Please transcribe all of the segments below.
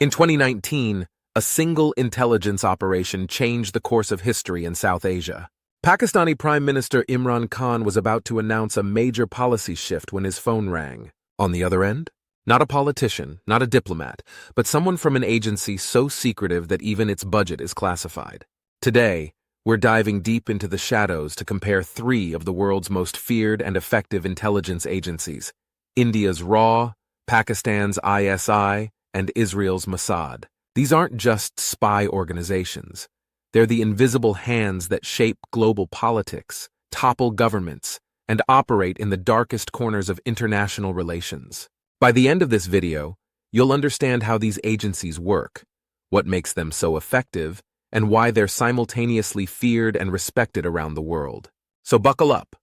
In 2019, a single intelligence operation changed the course of history in South Asia. Pakistani Prime Minister Imran Khan was about to announce a major policy shift when his phone rang. On the other end, not a politician, not a diplomat, but someone from an agency so secretive that even its budget is classified. Today, we're diving deep into the shadows to compare three of the world's most feared and effective intelligence agencies: India's RAW, Pakistan's ISI, and Israel's Mossad. These aren't just spy organizations. They're the invisible hands that shape global politics, topple governments, and operate in the darkest corners of international relations. By the end of this video, you'll understand how these agencies work, what makes them so effective, and why they're simultaneously feared and respected around the world. So buckle up,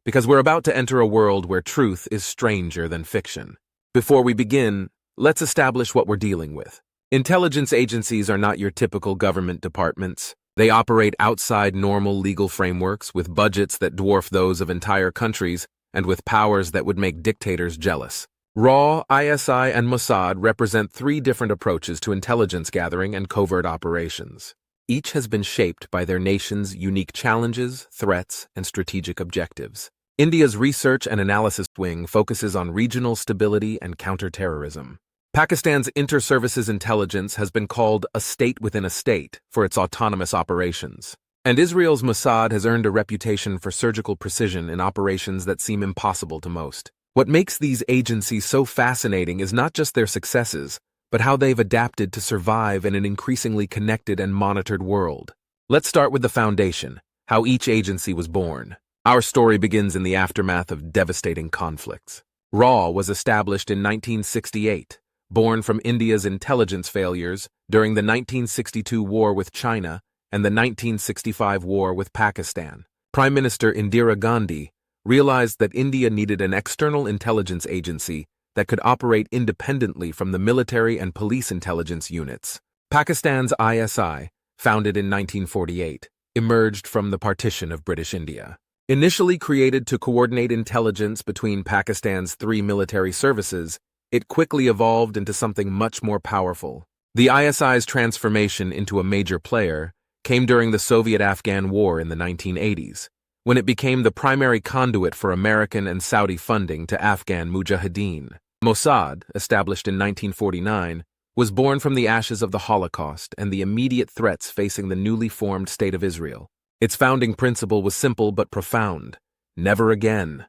because we're about to enter a world where truth is stranger than fiction. Before we begin, let's establish what we're dealing with. Intelligence agencies are not your typical government departments. They operate outside normal legal frameworks, with budgets that dwarf those of entire countries and with powers that would make dictators jealous. RAW, ISI, and Mossad represent three different approaches to intelligence gathering and covert operations. Each has been shaped by their nation's unique challenges, threats, and strategic objectives. India's Research and Analysis Wing focuses on regional stability and counterterrorism. Pakistan's Inter-Services Intelligence has been called a state within a state for its autonomous operations. And Israel's Mossad has earned a reputation for surgical precision in operations that seem impossible to most. What makes these agencies so fascinating is not just their successes, but how they've adapted to survive in an increasingly connected and monitored world. Let's start with the foundation, how each agency was born. Our story begins in the aftermath of devastating conflicts. RAW was established in 1968, born from India's intelligence failures during the 1962 war with China and the 1965 war with Pakistan. Prime Minister Indira Gandhi realized that India needed an external intelligence agency that could operate independently from the military and police intelligence units. Pakistan's ISI, founded in 1948, emerged from the partition of British India. Initially created to coordinate intelligence between Pakistan's three military services, it quickly evolved into something much more powerful. The ISI's transformation into a major player came during the Soviet-Afghan War in the 1980s, when it became the primary conduit for American and Saudi funding to Afghan mujahideen. Mossad, established in 1949, was born from the ashes of the Holocaust and the immediate threats facing the newly formed State of Israel. Its founding principle was simple but profound: never again.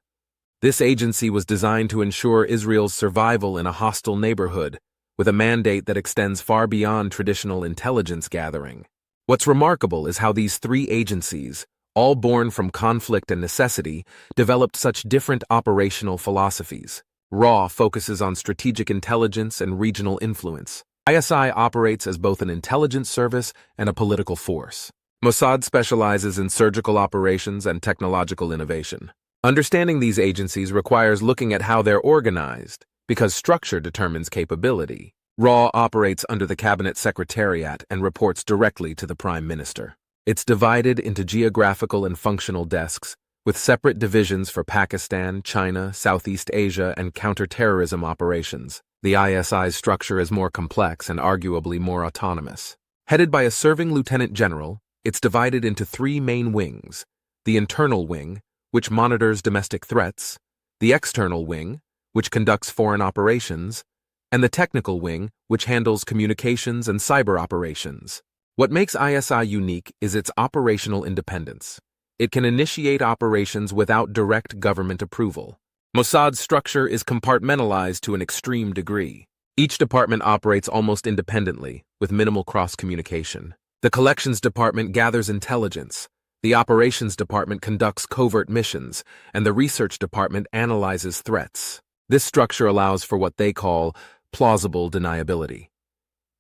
This agency was designed to ensure Israel's survival in a hostile neighborhood, with a mandate that extends far beyond traditional intelligence gathering. What's remarkable is how these three agencies, all born from conflict and necessity, developed such different operational philosophies. RAW focuses on strategic intelligence and regional influence. ISI operates as both an intelligence service and a political force. Mossad specializes in surgical operations and technological innovation. Understanding these agencies requires looking at how they're organized, because structure determines capability. RAW operates under the Cabinet Secretariat and reports directly to the Prime Minister. It's divided into geographical and functional desks, with separate divisions for Pakistan, China, Southeast Asia, and counterterrorism operations. The ISI's structure is more complex and arguably more autonomous. Headed by a serving lieutenant general, it's divided into three main wings: the internal wing, which monitors domestic threats, the external wing, which conducts foreign operations, and the technical wing, which handles communications and cyber operations. What makes ISI unique is its operational independence. It can initiate operations without direct government approval. Mossad's structure is compartmentalized to an extreme degree. Each department operates almost independently, with minimal cross-communication. The collections department gathers intelligence, the operations department conducts covert missions, and the research department analyzes threats. This structure allows for what they call plausible deniability.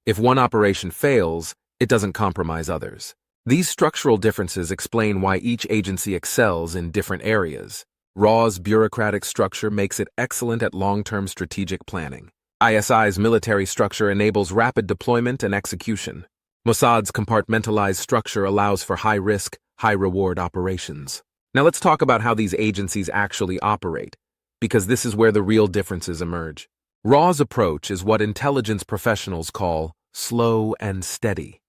If one operation fails, it doesn't compromise others. These structural differences explain why each agency excels in different areas. RAW's bureaucratic structure makes it excellent at long-term strategic planning. ISI's military structure enables rapid deployment and execution. Mossad's compartmentalized structure allows for high-risk, high-reward operations. Now let's talk about how these agencies actually operate, because this is where the real differences emerge. RAW's approach is what intelligence professionals call slow, and steady.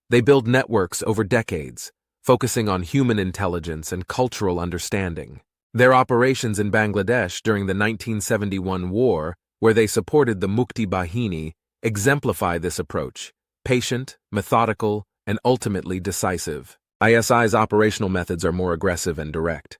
They build networks over decades, focusing on human intelligence and cultural understanding. Their operations in Bangladesh during the 1971 war, where they supported the Mukti Bahini, exemplify this approach: patient, methodical, and ultimately decisive. ISI's operational methods are more aggressive and direct.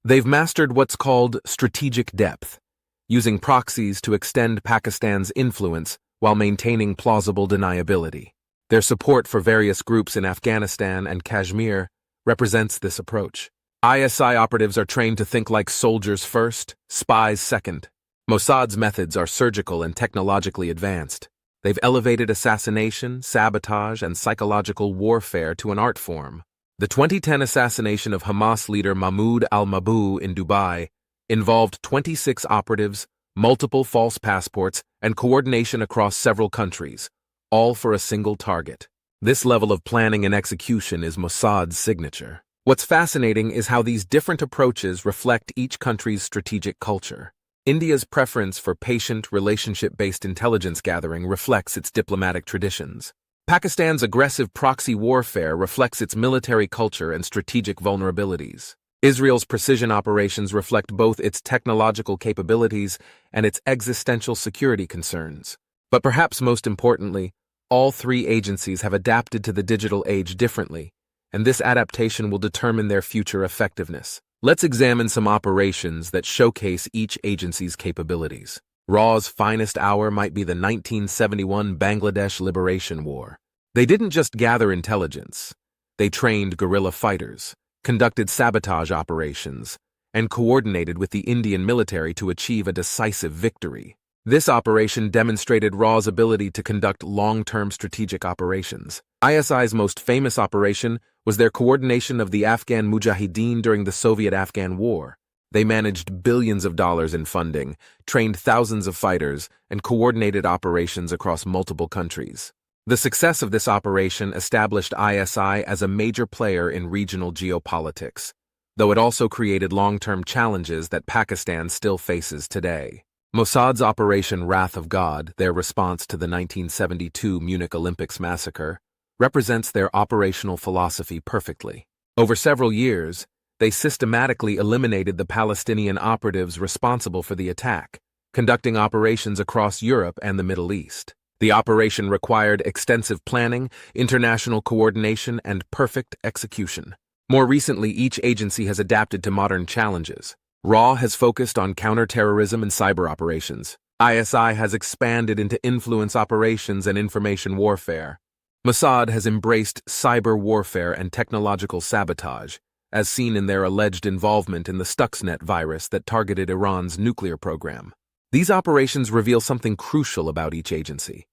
They've mastered what's called strategic depth, using proxies to extend Pakistan's influence while maintaining plausible deniability. Their support for various groups in Afghanistan and Kashmir represents this approach. ISI operatives are trained to think like soldiers first, spies second. Mossad's methods are surgical and technologically advanced. They've elevated assassination, sabotage, and psychological warfare to an art form. The 2010 assassination of Hamas leader Mahmoud al-Mabhouh in Dubai involved 26 operatives, multiple false passports, and coordination across several countries, all for a single target. This level of planning and execution is Mossad's signature. What's fascinating is how these different approaches reflect each country's strategic culture. India's preference for patient, relationship-based intelligence gathering reflects its diplomatic traditions. Pakistan's aggressive proxy warfare reflects its military culture and strategic vulnerabilities. Israel's precision operations reflect both its technological capabilities and its existential security concerns. But perhaps most importantly, all three agencies have adapted to the digital age differently, and this adaptation will determine their future effectiveness. Let's examine some operations that showcase each agency's capabilities. RAW's finest hour might be the 1971 Bangladesh Liberation War. They didn't just gather intelligence. They trained guerrilla fighters, conducted sabotage operations, and coordinated with the Indian military to achieve a decisive victory. This operation demonstrated RAW's ability to conduct long-term strategic operations. ISI's most famous operation was their coordination of the Afghan Mujahideen during the Soviet-Afghan War. They managed billions of dollars in funding, trained thousands of fighters, and coordinated operations across multiple countries. The success of this operation established ISI as a major player in regional geopolitics, though it also created long-term challenges that Pakistan still faces today. Mossad's Operation Wrath of God, their response to the 1972 Munich Olympics massacre, represents their operational philosophy perfectly. Over several years, they systematically eliminated the Palestinian operatives responsible for the attack, conducting operations across Europe and the Middle East. The operation required extensive planning, international coordination, and perfect execution. More recently, each agency has adapted to modern challenges. RAW has focused on counterterrorism and cyber operations. ISI has expanded into influence operations and information warfare. Mossad has embraced cyber warfare and technological sabotage, as seen in their alleged involvement in the Stuxnet virus that targeted Iran's nuclear program. These operations reveal something crucial about each agency.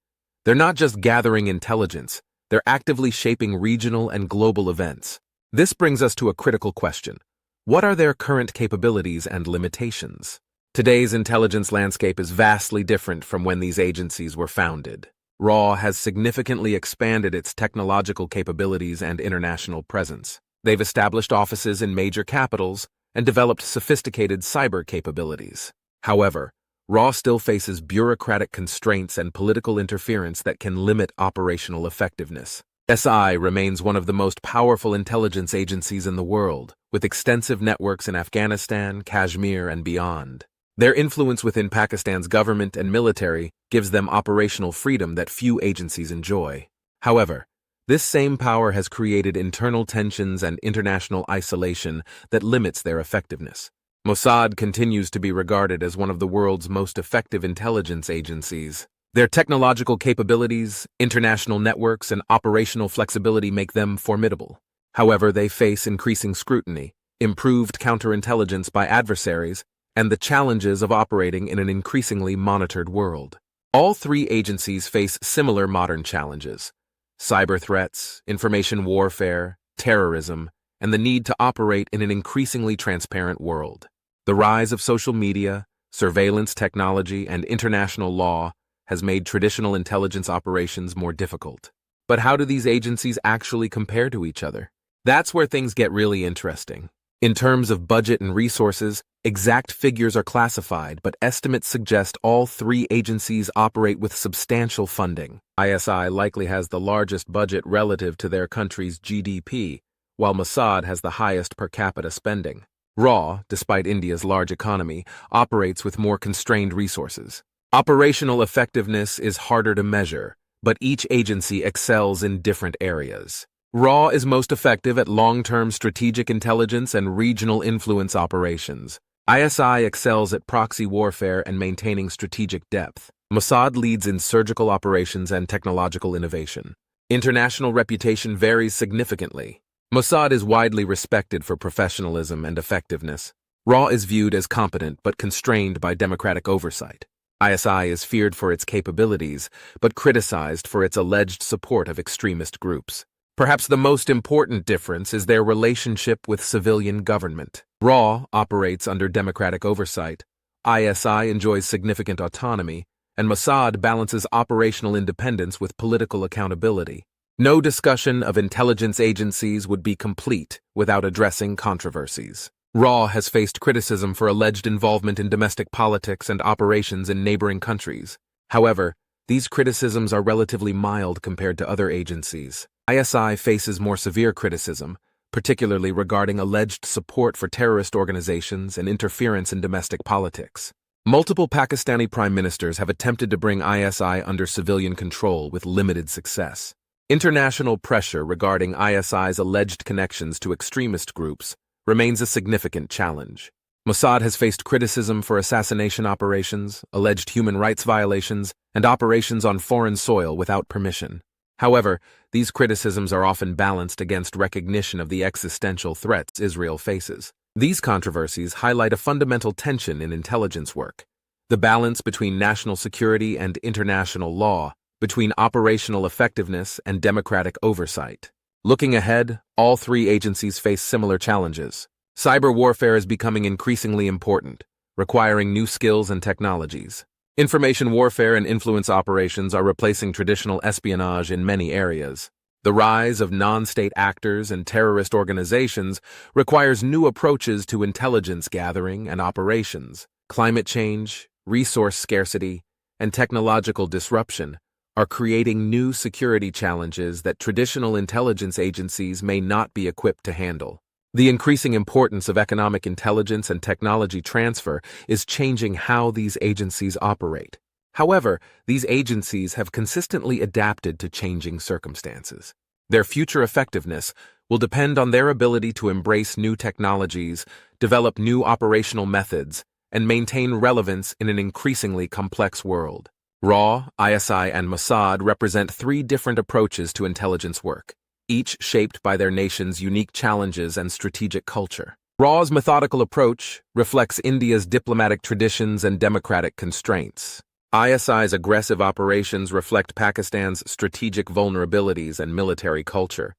They're not just gathering intelligence, they're actively shaping regional and global events. This brings us to a critical question. What are their current capabilities and limitations? Today's intelligence landscape is vastly different from when these agencies were founded. RAW has significantly expanded its technological capabilities and international presence. They've established offices in major capitals and developed sophisticated cyber capabilities. However, RAW still faces bureaucratic constraints and political interference that can limit operational effectiveness. ISI remains one of the most powerful intelligence agencies in the world, with extensive networks in Afghanistan, Kashmir, and beyond. Their influence within Pakistan's government and military gives them operational freedom that few agencies enjoy. However, this same power has created internal tensions and international isolation that limits their effectiveness. Mossad continues to be regarded as one of the world's most effective intelligence agencies. Their technological capabilities, international networks, and operational flexibility make them formidable. However, they face increasing scrutiny, improved counterintelligence by adversaries, and the challenges of operating in an increasingly monitored world. All three agencies face similar modern challenges: cyber threats, information warfare, terrorism, and the need to operate in an increasingly transparent world. The rise of social media, surveillance technology, and international law has made traditional intelligence operations more difficult. But how do these agencies actually compare to each other? That's where things get really interesting. In terms of budget and resources, exact figures are classified, but estimates suggest all three agencies operate with substantial funding. ISI likely has the largest budget relative to their country's GDP, while Mossad has the highest per capita spending. RAW, despite India's large economy, operates with more constrained resources. Operational effectiveness is harder to measure, but each agency excels in different areas. RAW is most effective at long-term strategic intelligence and regional influence operations. ISI excels at proxy warfare and maintaining strategic depth. Mossad leads in surgical operations and technological innovation. International reputation varies significantly. Mossad is widely respected for professionalism and effectiveness. RAW is viewed as competent but constrained by democratic oversight. ISI is feared for its capabilities, but criticized for its alleged support of extremist groups. Perhaps the most important difference is their relationship with civilian government. RAW operates under democratic oversight, ISI enjoys significant autonomy, and Mossad balances operational independence with political accountability. No discussion of intelligence agencies would be complete without addressing controversies. RAW has faced criticism for alleged involvement in domestic politics and operations in neighboring countries. However, these criticisms are relatively mild compared to other agencies. ISI faces more severe criticism, particularly regarding alleged support for terrorist organizations and interference in domestic politics. Multiple Pakistani prime ministers have attempted to bring ISI under civilian control with limited success. International pressure regarding ISI's alleged connections to extremist groups remains a significant challenge. Mossad has faced criticism for assassination operations, alleged human rights violations, and operations on foreign soil without permission. However, these criticisms are often balanced against recognition of the existential threats Israel faces. These controversies highlight a fundamental tension in intelligence work: the balance between national security and international law, between operational effectiveness and democratic oversight. Looking ahead, all three agencies face similar challenges. Cyber warfare is becoming increasingly important, requiring new skills and technologies. Information warfare and influence operations are replacing traditional espionage in many areas. The rise of non-state actors and terrorist organizations requires new approaches to intelligence gathering and operations. Climate change, resource scarcity, and technological disruption are creating new security challenges that traditional intelligence agencies may not be equipped to handle. The increasing importance of economic intelligence and technology transfer is changing how these agencies operate. However, these agencies have consistently adapted to changing circumstances. Their future effectiveness will depend on their ability to embrace new technologies, develop new operational methods, and maintain relevance in an increasingly complex world. RAW, ISI, and Mossad represent three different approaches to intelligence work, each shaped by their nation's unique challenges and strategic culture. RAW's methodical approach reflects India's diplomatic traditions and democratic constraints. ISI's aggressive operations reflect Pakistan's strategic vulnerabilities and military culture.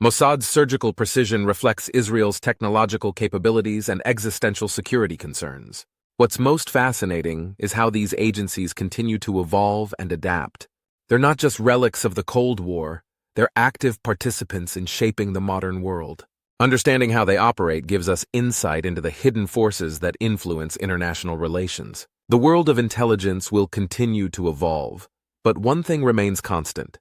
Mossad's surgical precision reflects Israel's technological capabilities and existential security concerns. What's most fascinating is how these agencies continue to evolve and adapt. They're not just relics of the Cold War, they're active participants in shaping the modern world. Understanding how they operate gives us insight into the hidden forces that influence international relations. The world of intelligence will continue to evolve, but one thing remains constant: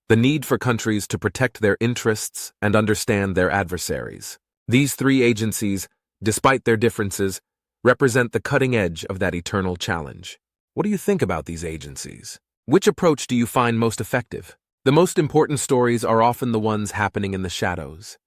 the need for countries to protect their interests and understand their adversaries. These three agencies, despite their differences, represent the cutting edge of that eternal challenge. What do you think about these agencies? Which approach do you find most effective? The most important stories are often the ones happening in the shadows.